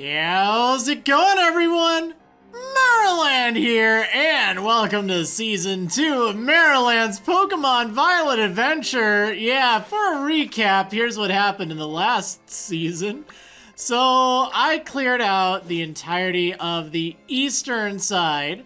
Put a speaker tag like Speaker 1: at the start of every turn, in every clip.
Speaker 1: How's it going, everyone? Marriland here, and welcome to Season 2 of Marriland's Pokemon Violet Adventure. Yeah, for a recap, here's what happened in the last season. So, I cleared out the entirety of the eastern side,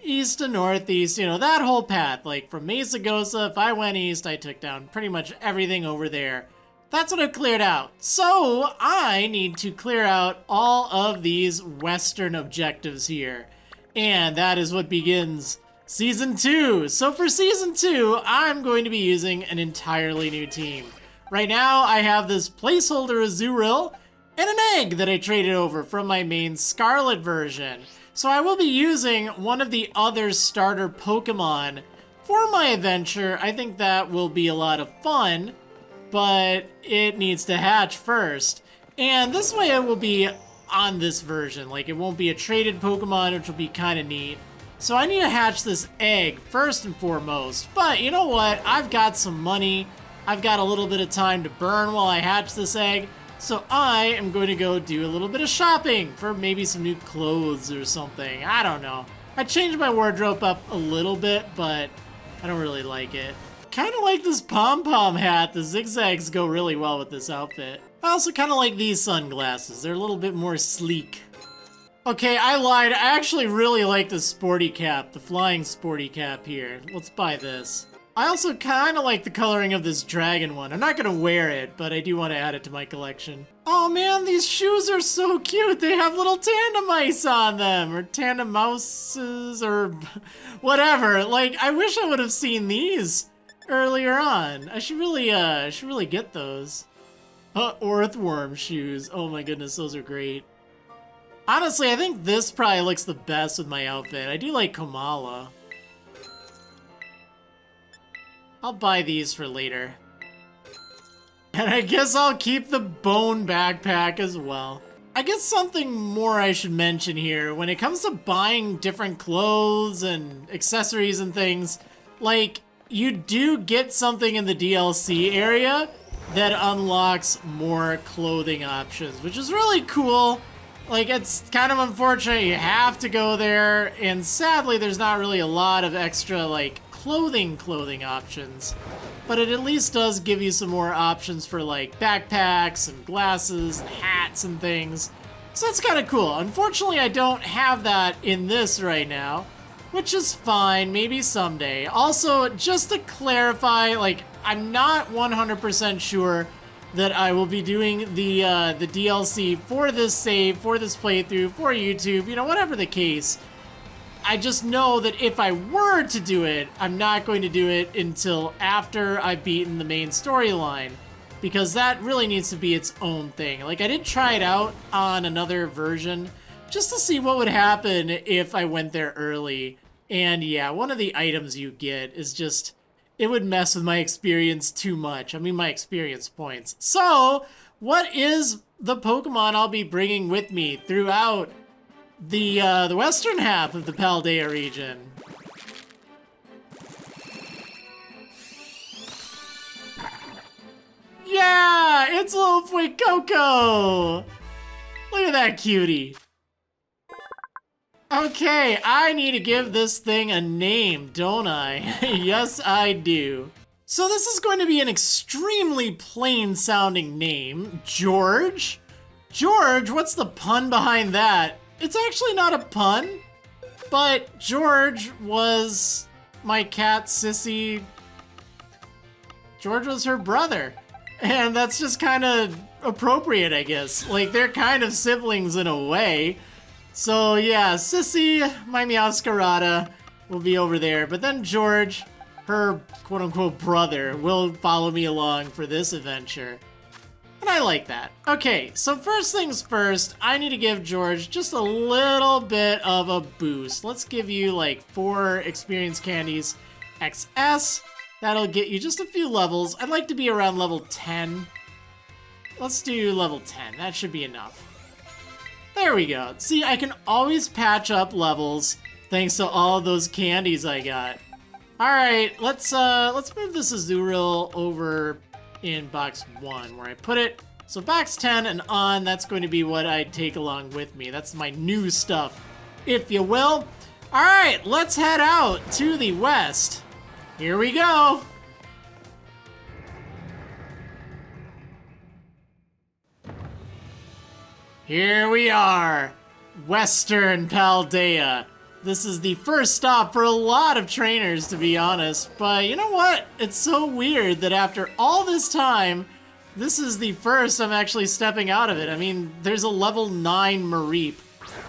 Speaker 1: east to northeast, you know, that whole path. Like, from Mesagoza, if I went east, I took down pretty much everything over there. That's what I've cleared out. So I need to clear out all of these western objectives here. And that is what begins Season 2. So for Season 2, I'm going to be using an entirely new team. Right now, I have this placeholder Azurill and an egg that I traded over from my main Scarlet version. So I will be using one of the other starter Pokemon for my adventure. I think that will be a lot of fun, but it needs to hatch first. And this way it will be on this version. Like, it won't be a traded Pokemon, which will be kind of neat. So I need to hatch this egg first and foremost. But you know what? I've got some money. I've got a little bit of time to burn while I hatch this egg. So I am going to go do a little bit of shopping for maybe some new clothes or something. I don't know. I changed my wardrobe up a little bit, but I don't really like it. Kind of like this pom-pom hat. The zigzags go really well with this outfit. I also kind of like these sunglasses. They're a little bit more sleek. Okay, I lied. I actually really like the sporty cap, the flying sporty cap here. Let's buy this. I also kind of like the coloring of this dragon one. I'm not going to wear it, but I do want to add it to my collection. Oh man, these shoes are so cute. They have little tandem mice on them, or tandem mouses, or whatever. Like, I wish I would have seen these earlier on. I should really get those. Earthworm shoes. Oh my goodness, those are great. Honestly, I think this probably looks the best with my outfit. I do like Kamala. I'll buy these for later. And I guess I'll keep the bone backpack as well. I guess something more I should mention here, when it comes to buying different clothes and accessories and things, like, you do get something in the DLC area that unlocks more clothing options, which is really cool. Like, it's kind of unfortunate you have to go there, and sadly there's not really a lot of extra, like, clothing options. But it at least does give you some more options for, like, backpacks and glasses and hats and things. So that's kind of cool. Unfortunately, I don't have that in this right now, which is fine, maybe someday. Also, just to clarify, like, I'm not 100% sure that I will be doing the DLC for this save, for this playthrough, for YouTube, you know, whatever the case. I just know that if I were to do it, I'm not going to do it until after I've beaten the main storyline, because that really needs to be its own thing. Like, I did try it out on another version just to see what would happen if I went there early. And yeah, one of the items you get is just, it would mess with my experience too much. I mean, my experience points. So, what is the Pokemon I'll be bringing with me throughout the western half of the Paldea region? Yeah, it's little Fuecoco! Look at that cutie. Okay, I need to give this thing a name, don't I? Yes, I do. So this is going to be an extremely plain sounding name. George? George, what's the pun behind that? It's actually not a pun, but George was my cat Sissy. George was her brother. And that's just kind of appropriate, I guess. Like, they're kind of siblings in a way. So yeah, Sissy, my Meowscarada, will be over there. But then George, her quote-unquote brother, will follow me along for this adventure. And I like that. Okay, so first things first, I need to give George just a little bit of a boost. Let's give you like 4 experience candies XS. That'll get you just a few levels. I'd like to be around level 10. Let's do level 10. That should be enough. There we go. See, I can always patch up levels thanks to all of those candies I got. All right, let's move this Azurill over in box 1 where I put it So box 10 and on, that's going to be what I take along with me. That's my new stuff, if you will. All right, let's head out to the west. Here we go. Here we are, Western Paldea. This is the first stop for a lot of trainers, to be honest. But you know what? It's so weird that after all this time, this is the first I'm actually stepping out of it. I mean, there's a level 9 Mareep,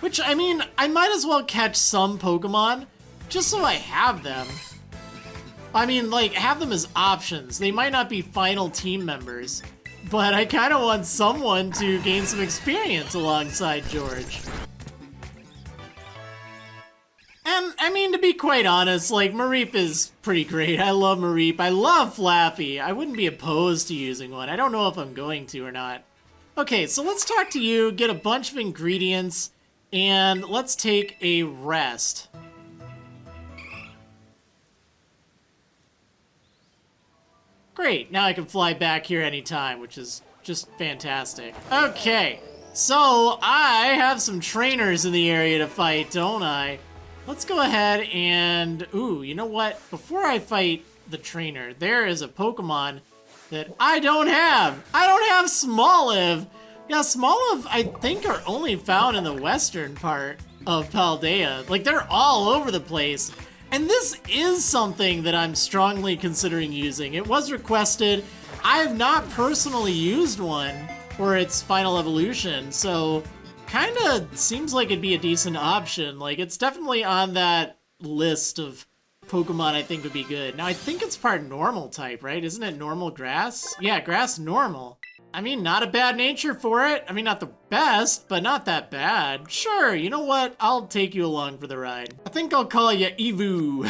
Speaker 1: which, I mean, I might as well catch some Pokemon just so I have them. I mean, like, have them as options. They might not be final team members, but I kind of want someone to gain some experience alongside George. And, I mean, to be quite honest, like, Mareep is pretty great. I love Mareep. I love Flappy. I wouldn't be opposed to using one. I don't know if I'm going to or not. Okay, so let's talk to you, get a bunch of ingredients, and let's take a rest. Great, now I can fly back here anytime, which is just fantastic. Okay, so I have some trainers in the area to fight, don't I? Let's go ahead and, ooh, you know what? Before I fight the trainer, there is a Pokemon that I don't have. I don't have Smoliv. Yeah, Smoliv, I think, are only found in the western part of Paldea. Like, they're all over the place. And this is something that I'm strongly considering using. It was requested. I have not personally used one for its final evolution, so kind of seems like it'd be a decent option. Like, it's definitely on that list of Pokemon I think would be good. Now, I think it's part normal type, right? Isn't it normal grass? Yeah, grass normal. I mean, not a bad nature for it. I mean, not the best, but not that bad. Sure, you know what? I'll take you along for the ride. I think I'll call you Evu,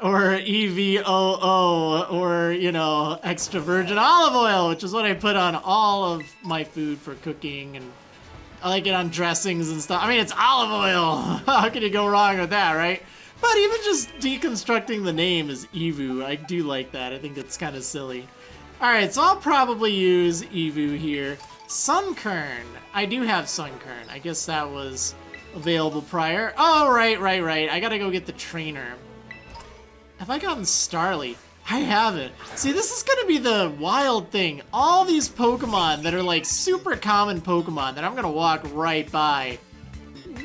Speaker 1: or EVOO, or, you know, extra virgin olive oil, which is what I put on all of my food for cooking, and I like it on dressings and stuff. I mean, it's olive oil. How can you go wrong with that, right? But even just deconstructing the name as Evu, I do like that. I think it's kind of silly. Alright, so I'll probably use Evu here. Sunkern. I do have Sunkern. I guess that was available prior. Oh, right. I gotta go get the trainer. Have I gotten Starly? I haven't. See, this is gonna be the wild thing. All these Pokemon that are like super common Pokemon that I'm gonna walk right by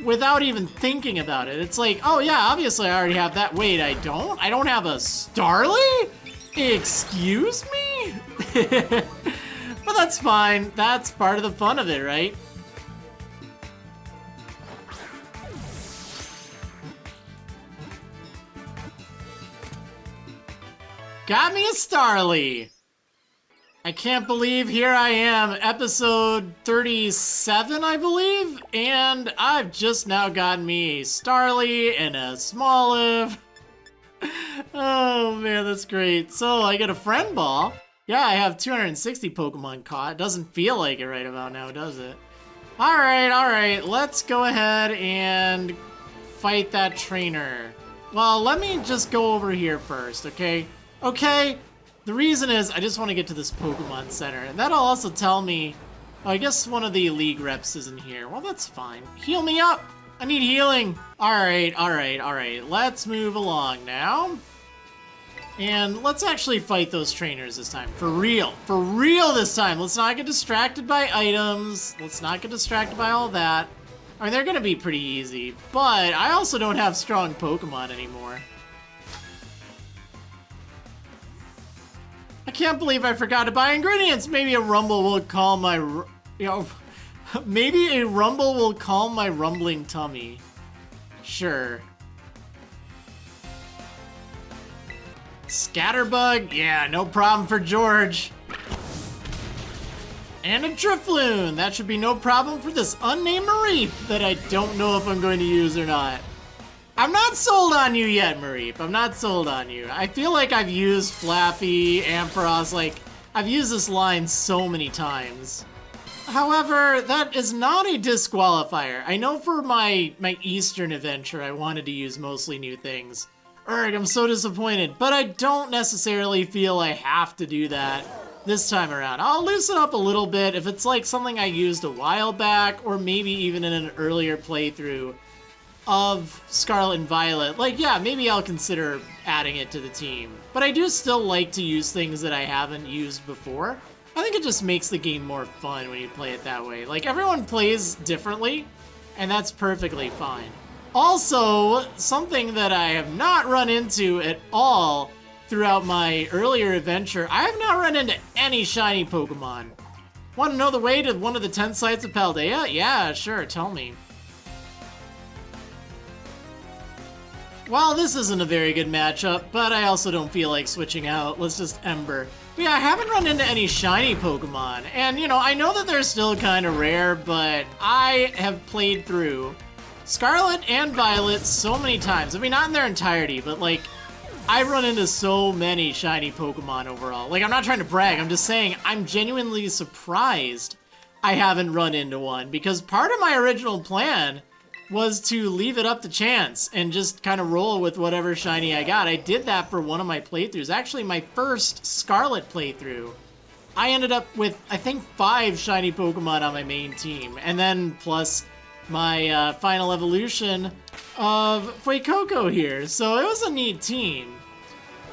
Speaker 1: without even thinking about it. It's like, oh yeah, obviously I already have that. Wait, I don't? I don't have a Starly? Excuse me? But that's fine. That's part of the fun of it, right? Got me a Starly. I can't believe here I am, episode 37, I believe, and I've just now gotten me a Starly and a Smoliv. Oh man, that's great. So I get a friend ball. Yeah, I have 260 Pokemon caught. Doesn't feel like it right about now, does it? Alright, let's go ahead and fight that trainer. Well, let me just go over here first, okay? Okay, the reason is I just want to get to this Pokemon Center, and that'll also tell me, oh, I guess one of the league reps isn't here. Well, that's fine. Heal me up! I need healing! Alright, let's move along now. And let's actually fight those trainers this time. For real this time. Let's not get distracted by items. Let's not get distracted by all that. I mean, they're gonna be pretty easy, but I also don't have strong Pokemon anymore. I can't believe I forgot to buy ingredients. Maybe a rumble will calm my, maybe a rumble will calm my rumbling tummy. Sure. Scatterbug? Yeah, no problem for George. And a Drifloon. That should be no problem for this unnamed Mareep that I don't know if I'm going to use or not. I'm not sold on you yet, Mareep. I'm not sold on you. I feel like I've used Flappy, Ampharos, like, I've used this line so many times. However, that is not a disqualifier. I know for my Eastern adventure, I wanted to use mostly new things. Erg, I'm so disappointed, but I don't necessarily feel I have to do that. this time around. I'll loosen up a little bit if it's like something I used a while back, or maybe even in an earlier playthrough of Scarlet and Violet. Like, yeah, maybe I'll consider adding it to the team. But I do still like to use things that I haven't used before. I think it just makes the game more fun when you play it that way. Like, everyone plays differently, and that's perfectly fine. Also, something that I have not run into at all throughout my earlier adventure, I have not run into any shiny Pokemon. Want to know the way to one of the 10 sites of Paldea? Yeah, sure, tell me. Well, this isn't a very good matchup, but I also don't feel like switching out. Let's just Ember. But yeah, I haven't run into any shiny Pokemon. And, you know, I know that they're still kind of rare, but I have played through Scarlet and Violet so many times. I mean, not in their entirety, but, like, I've run into so many shiny Pokemon overall. Like, I'm not trying to brag. I'm just saying I'm genuinely surprised I haven't run into one. Because part of my original plan was to leave it up to chance and just kind of roll with whatever shiny I got. I did that for one of my playthroughs. Actually, my first Scarlet playthrough, I ended up with, I think, 5 shiny Pokemon on my main team. And then plus my final evolution of Fuecoco here. So it was a neat team.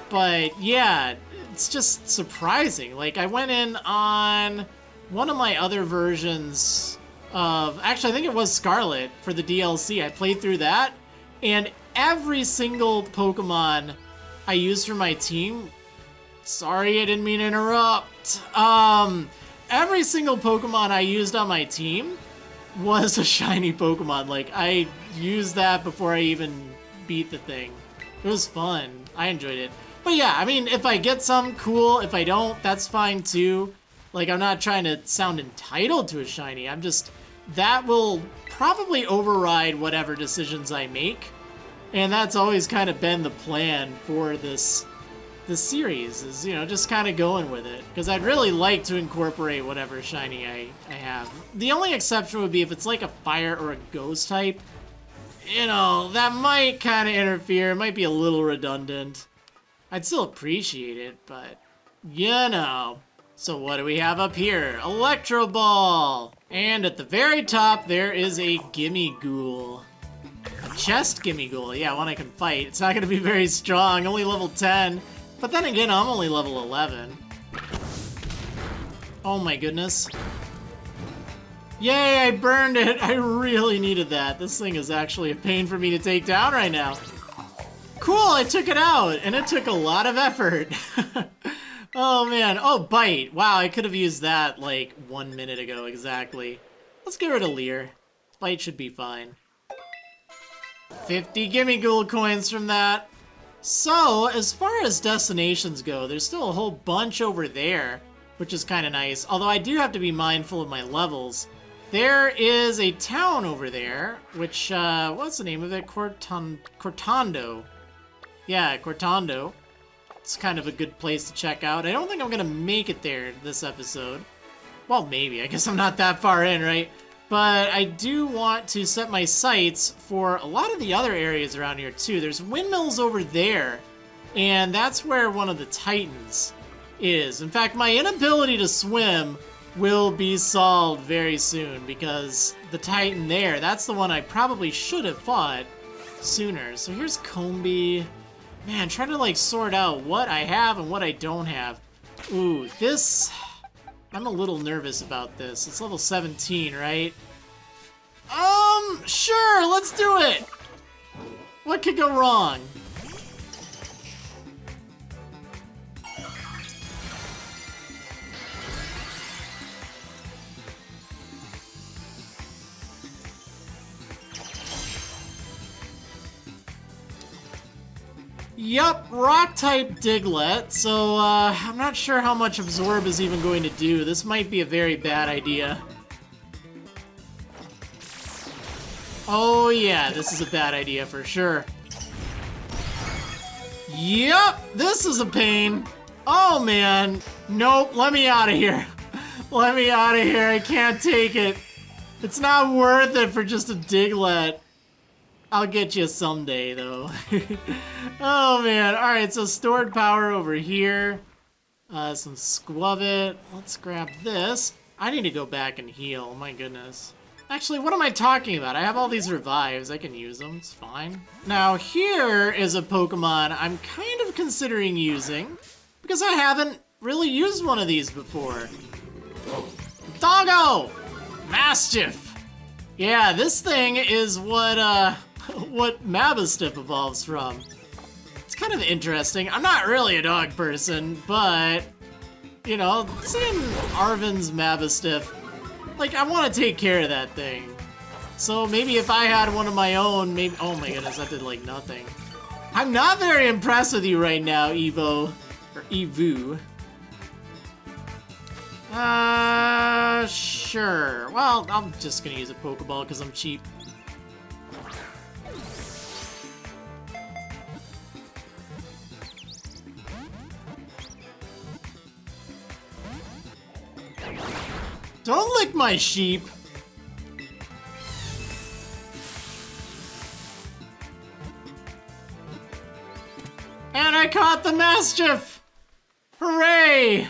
Speaker 1: But yeah, it's just surprising. Like, I went in on one of my other versions of, actually I think it was Scarlet for the DLC. I played through that, and every single Pokemon I used for my team, sorry, I didn't mean to interrupt. Every single Pokemon I used on my team was a shiny Pokemon. Like, I used that before I even beat the thing. It was fun. I enjoyed it. But yeah, I mean, if I get some, cool. If I don't, that's fine too. Like, I'm not trying to sound entitled to a shiny. I'm just, that will probably override whatever decisions I make. And that's always kind of been the plan for this series, is, you know, just kind of going with it. Because I'd really like to incorporate whatever shiny I have. The only exception would be if it's like a fire or a ghost type. You know, that might kind of interfere. It might be a little redundant. I'd still appreciate it, but, you know. So what do we have up here? Electro Ball! And at the very top, there is a Gimmighoul. A chest Gimmighoul, yeah, one I can fight. It's not going to be very strong, only level 10. But then again, I'm only level 11. Oh my goodness. Yay, I burned it! I really needed that. This thing is actually a pain for me to take down right now. Cool, I took it out, and it took a lot of effort. Oh man, oh, Bite. Wow, I could have used that like 1 minute ago, exactly. Let's get rid of Leer. Bite should be fine. 50 Gimmighoul coins from that. So, as far as destinations go, there's still a whole bunch over there, which is kind of nice. Although I do have to be mindful of my levels. There is a town over there, which, what's the name of it? Cortando. Yeah, Cortando. It's kind of a good place to check out. I don't think I'm gonna make it there this episode. Well, maybe. I guess I'm not that far in, right? But I do want to set my sights for a lot of the other areas around here, too. There's windmills over there, and that's where one of the Titans is. In fact, my inability to swim will be solved very soon, because the Titan there, that's the one I probably should have fought sooner. So here's Combee. Man, trying to like sort out what I have and what I don't have. Ooh, this, I'm a little nervous about this. It's level 17, right? Sure, let's do it. What could go wrong? Yup, Rock-type Diglett, so I'm not sure how much Absorb is even going to do. This might be a very bad idea. Oh yeah, this is a bad idea for sure. Yup, this is a pain. Oh man, nope, let me out of here. Let me out of here, I can't take it. It's not worth it for just a Diglett. I'll get you someday, though. Oh, man. All right, so stored power over here. Some Squavit. Let's grab this. I need to go back and heal, my goodness. Actually, what am I talking about? I have all these revives. I can use them. It's fine. Now, here is a Pokemon I'm kind of considering using because I haven't really used one of these before. Doggo! Maschiff! Yeah, this thing is what Mastiff evolves from. It's kind of interesting. I'm not really a dog person, but, you know, seeing Arven's Mastiff, like, I want to take care of that thing. So maybe if I had one of my own, maybe... Oh my goodness, that did, like, nothing. I'm not very impressed with you right now, Evo. Or Evu. Sure. Well, I'm just gonna use a Pokeball because I'm cheap. Don't lick my sheep! And I caught the Maschiff! Hooray!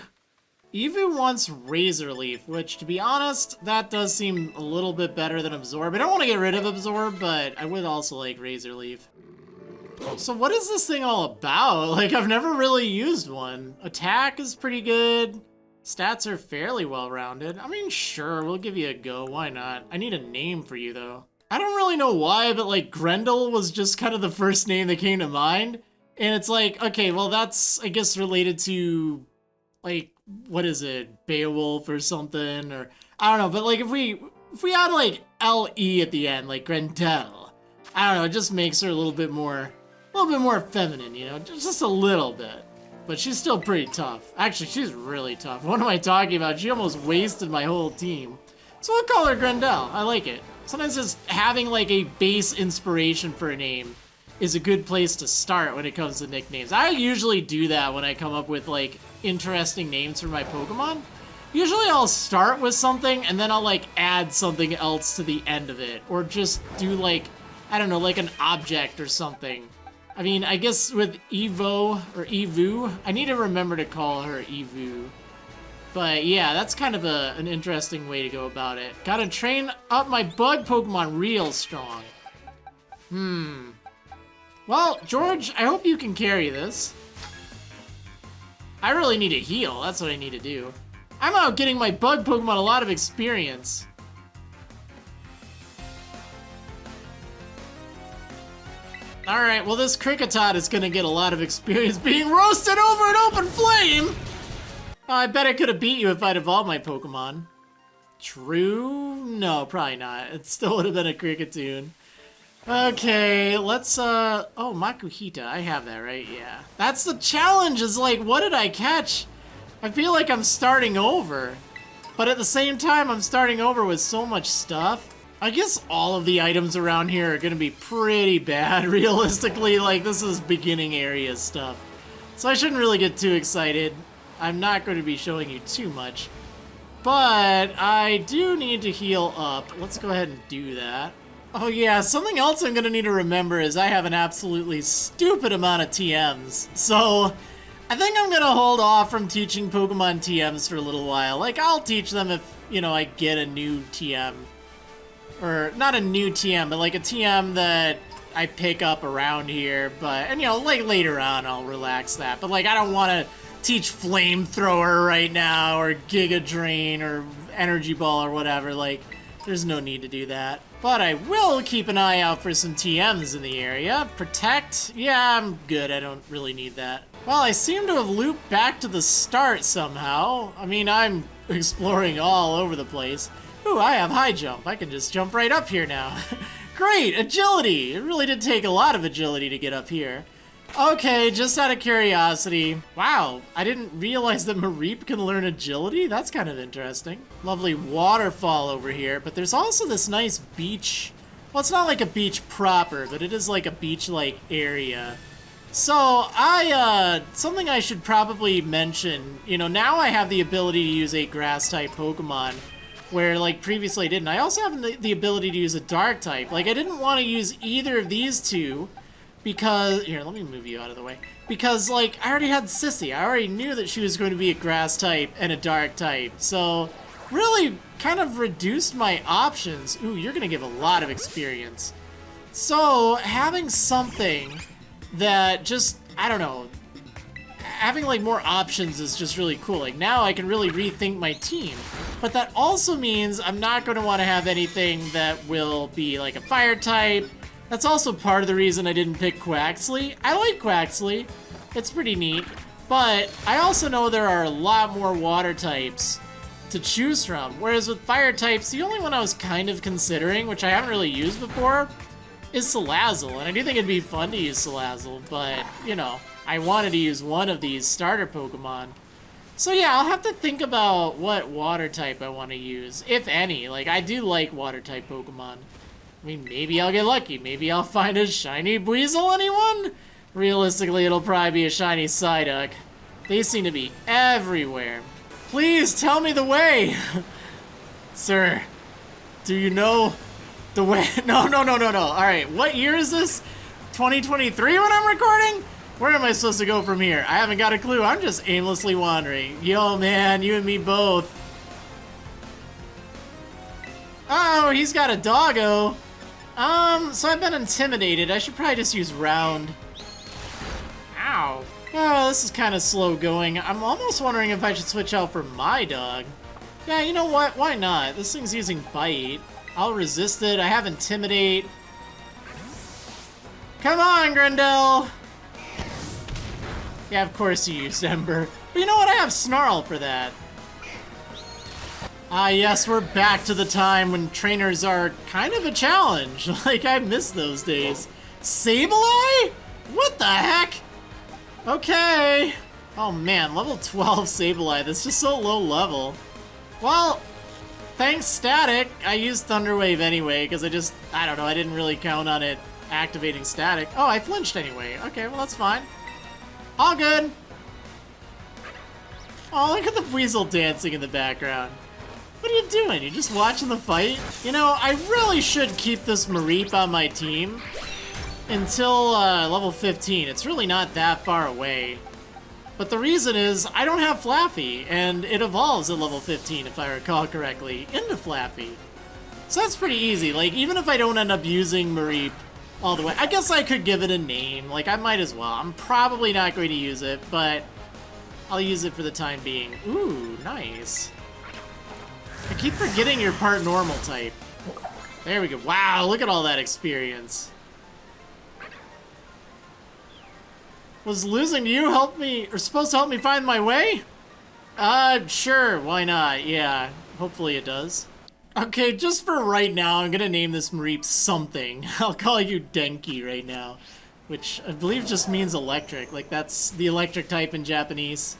Speaker 1: Evu wants Razor Leaf, which, to be honest, that does seem a little bit better than Absorb. I don't want to get rid of Absorb, but I would also like Razor Leaf. So what is this thing all about? Like, I've never really used one. Attack is pretty good. Stats are fairly well-rounded. I mean, sure, we'll give you a go. Why not? I need a name for you, though. I don't really know why, but, like, Grendel was just kind of the first name that came to mind. And it's like, okay, well, that's, I guess, related to, like, what is it? Beowulf or something? Or, I don't know, but, like, if we add, like, L-E at the end, like Grendel, I don't know, it just makes her a little bit more feminine, you know? Just a little bit. But she's still pretty tough. Actually, she's really tough. What am I talking about? She almost wasted my whole team. So we'll call her Grendel. I like it. Sometimes just having like a base inspiration for a name is a good place to start when it comes to nicknames. I usually do that when I come up with like interesting names for my Pokemon. Usually I'll start with something and then I'll like add something else to the end of it. Or just do like, I don't know, like an object or something. I mean, I guess with Evo, or Evu, I need to remember to call her Evu. But yeah, that's kind of an interesting way to go about it. Gotta train up my bug Pokemon real strong. Well, George, I hope you can carry this. I really need to heal, that's what I need to do. I'm out getting my bug Pokemon a lot of experience. Alright, well this Kricketot is gonna get a lot of experience being roasted over an open flame! I bet I could have beat you if I'd evolved my Pokemon. True? No, probably not. It still would have been a Kricketune. Okay, let's, oh, Makuhita. I have that, right? Yeah. That's the challenge, is like, what did I catch? I feel like I'm starting over. But at the same time, I'm starting over with so much stuff. I guess all of the items around here are gonna be pretty bad, realistically. Like, this is beginning area stuff. So I shouldn't really get too excited. I'm not going to be showing you too much. But I do need to heal up. Let's go ahead and do that. Oh yeah, something else I'm gonna need to remember is I have an absolutely stupid amount of TMs. So I think I'm gonna hold off from teaching Pokemon TMs for a little while. Like, I'll teach them if, you know, I get a new TM. Or, not a new TM, but like a TM that I pick up around here, but, and you know, like later on I'll relax that. But like, I don't want to teach Flamethrower right now, or Giga Drain, or Energy Ball, or whatever. Like, there's no need to do that. But I will keep an eye out for some TMs in the area. Protect? Yeah, I'm good, I don't really need that. Well, I seem to have looped back to the start somehow. I mean, I'm exploring all over the place. Ooh, I have high jump. I can just jump right up here now. Great, agility! It really did take a lot of agility to get up here. Okay, just out of curiosity. Wow, I didn't realize that Mareep can learn agility? That's kind of interesting. Lovely waterfall over here, but there's also this nice beach. Well, it's not like a beach proper, but it is like a beach-like area. So, something I should probably mention, you know, now I have the ability to use a grass-type Pokemon, where, like, previously I didn't. I also have the ability to use a dark type. Like, I didn't want to use either of these two, because, here, let me move you out of the way. Because, like, I already had Sissy. I already knew that she was going to be a grass type and a dark type. So, really kind of reduced my options. Ooh, you're gonna give a lot of experience. So, having something that just, I don't know, having like more options is just really cool. Like now I can really rethink my team. But that also means I'm not going to want to have anything that will be like a fire type. That's also part of the reason I didn't pick Quaxley. I like Quaxley. It's pretty neat. But I also know there are a lot more water types to choose from. Whereas with fire types, the only one I was kind of considering, which I haven't really used before, is Salazzle. And I do think it'd be fun to use Salazzle, but, you know, I wanted to use one of these starter Pokemon. So yeah, I'll have to think about what water type I want to use, if any. Like, I do like water type Pokemon. I mean, maybe I'll get lucky. Maybe I'll find a shiny Buizel, anyone? Realistically, it'll probably be a shiny Psyduck. They seem to be everywhere. Please tell me the way! Sir, do you know the way? No. Alright, what year is this? 2023 when I'm recording? Where am I supposed to go from here? I haven't got a clue. I'm just aimlessly wandering. Yo, man, you and me both. Oh, he's got a doggo. So I've been intimidated. I should probably just use round. Ow. Oh, this is kind of slow going. I'm almost wondering if I should switch out for my dog. Yeah, you know what? Why not? This thing's using bite. I'll resist it. I have intimidate. Come on, Grendel. Yeah, of course you used Ember. But you know what? I have Snarl for that. Ah, yes, we're back to the time when trainers are kind of a challenge. Like, I miss those days. Sableye? What the heck? Okay. Oh man, level 12 Sableye. That's just so low level. Well, thanks Static. I used Thunder Wave anyway, because I don't know, I didn't really count on it activating Static. Oh, I flinched anyway. Okay, well that's fine. All good. Oh, look at the Weasel dancing in the background. What are you doing? You just watching the fight? You know, I really should keep this Mareep on my team until level 15. It's really not that far away. But the reason is, I don't have Flaffy, and it evolves at level 15, if I recall correctly, into Flaffy. So that's pretty easy. Like, even if I don't end up using Mareep all the way, I guess I could give it a name. Like, I might as well. I'm probably not going to use it, but I'll use it for the time being. Ooh, nice. I keep forgetting you're part normal type. There we go. Wow, look at all that experience. Was losing to you supposed to help me find my way? Sure, why not? Yeah, hopefully it does. Okay, just for right now, I'm gonna name this Mareep something. I'll call you Denki right now, which I believe just means electric. Like, that's the electric type in Japanese.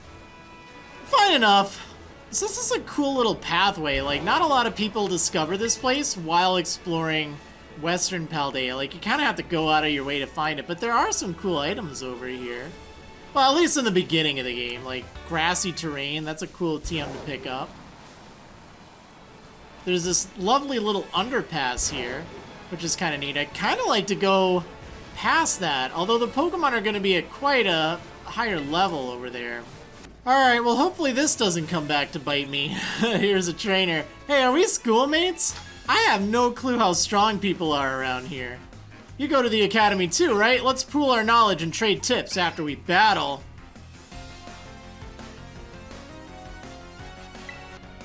Speaker 1: Fine enough. So this is a cool little pathway. Like, not a lot of people discover this place while exploring Western Paldea. Like, you kind of have to go out of your way to find it, but there are some cool items over here. Well, at least in the beginning of the game. Like, grassy terrain, that's a cool TM to pick up. There's this lovely little underpass here, which is kind of neat. I'd kind of like to go past that, although the Pokemon are going to be at quite a higher level over there. Alright, well hopefully this doesn't come back to bite me. Here's a trainer. Hey, are we schoolmates? I have no clue how strong people are around here. You go to the academy too, right? Let's pool our knowledge and trade tips after we battle.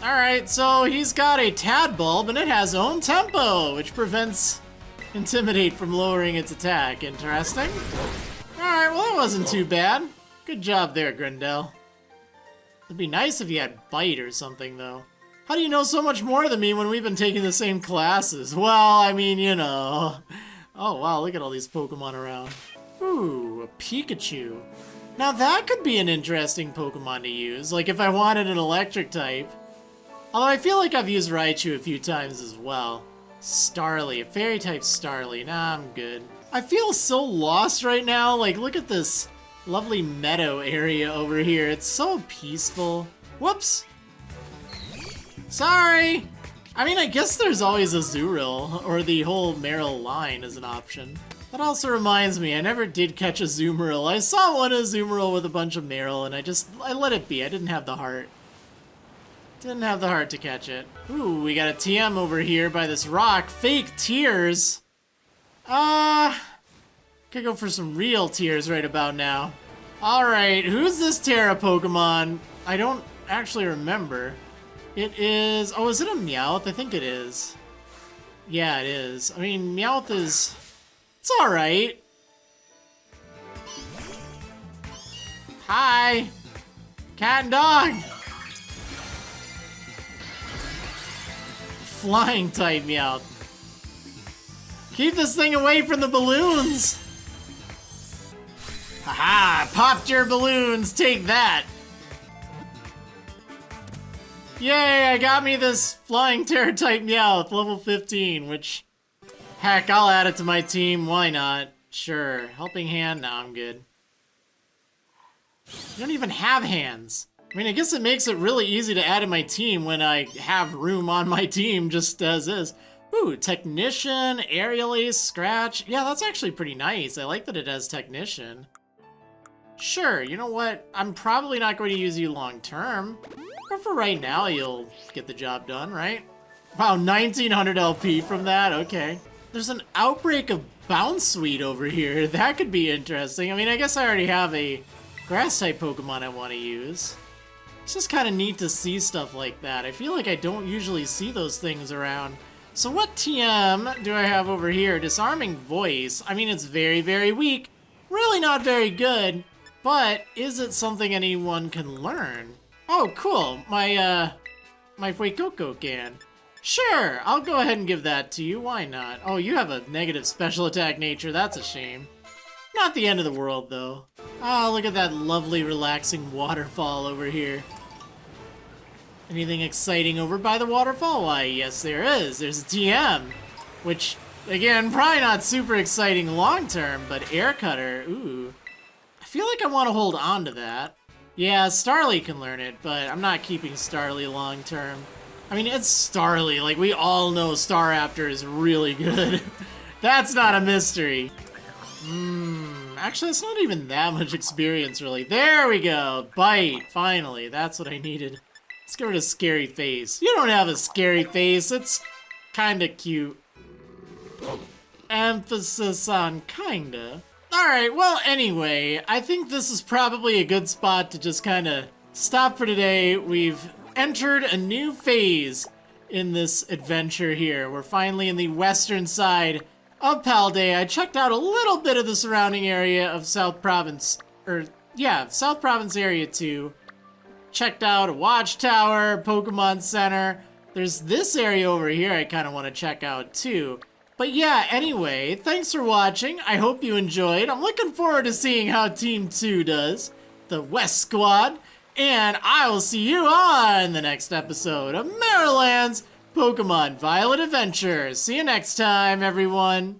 Speaker 1: Alright, so he's got a Tadbulb and it has own tempo, which prevents Intimidate from lowering its attack. Interesting. Alright, well that wasn't too bad. Good job there, Grendel. It'd be nice if you had Bite or something, though. How do you know so much more than me when we've been taking the same classes? Well, I mean, you know. Oh, wow, look at all these Pokemon around. Ooh, a Pikachu. Now that could be an interesting Pokemon to use, like if I wanted an electric type. Although I feel like I've used Raichu a few times as well. Starly, a fairy type Starly. Nah, I'm good. I feel so lost right now. Like, look at this lovely meadow area over here. It's so peaceful. Whoops. Sorry. I mean, I guess there's always a Zuril, or the whole Meryl line as an option. That also reminds me, I never did catch a Azumarill. I saw one Azumarill with a bunch of Meryl, and I let it be. I didn't have the heart. Didn't have the heart to catch it. Ooh, we got a TM over here by this rock. Fake tears. Could go for some real tears right about now. Alright, who's this Tera Pokemon? I don't actually remember. It is... Oh, is it a Meowth? I think it is. Yeah, it is. I mean, Meowth is... It's alright. Hi! Cat and dog! Flying type Meowth. Keep this thing away from the balloons! Haha! Popped your balloons! Take that! Yay! I got me this flying Tera type Meowth, level 15, which... Heck, I'll add it to my team, why not? Sure. Helping hand? No, I'm good. You don't even have hands. I mean, I guess it makes it really easy to add to my team when I have room on my team just as is. Ooh, Technician, Aerial Ace, Scratch. Yeah, that's actually pretty nice. I like that it has Technician. Sure, you know what? I'm probably not going to use you long term. But for right now, you'll get the job done, right? Wow, 1900 LP from that? Okay. There's an outbreak of Bounce Sweet over here. That could be interesting. I mean, I guess I already have a Grass-type Pokemon I want to use. It's just kind of neat to see stuff like that. I feel like I don't usually see those things around. So what TM do I have over here? Disarming Voice. I mean, it's very, very weak. Really not very good. But is it something anyone can learn? Oh, cool. My Fuecoco can. Sure, I'll go ahead and give that to you. Why not? Oh, you have a negative special attack nature. That's a shame. Not the end of the world, though. Oh, look at that lovely, relaxing waterfall over here. Anything exciting over by the waterfall? Why, yes, there is. There's a TM, which, again, probably not super exciting long-term, but Air Cutter, ooh. I feel like I want to hold on to that. Yeah, Starly can learn it, but I'm not keeping Starly long-term. I mean, it's Starly. Like, we all know Staraptor is really good. That's not a mystery. Actually, it's not even that much experience, really. There we go. Bite, finally. That's what I needed. Let's get rid of Scary Face. You don't have a scary face. It's kinda cute. Emphasis on kinda. Alright, well, anyway, I think this is probably a good spot to just kinda stop for today. We've entered a new phase in this adventure here. We're finally in the western side of Paldea. I checked out a little bit of the surrounding area of South Province, South Province area too. Checked out a watchtower, Pokemon Center. There's this area over here I kind of want to check out too. But yeah, anyway, thanks for watching. I hope you enjoyed. I'm looking forward to seeing how Team 2 does, the West Squad. And I will see you on the next episode of Marriland's Pokemon Violet Adventure. See you next time, everyone.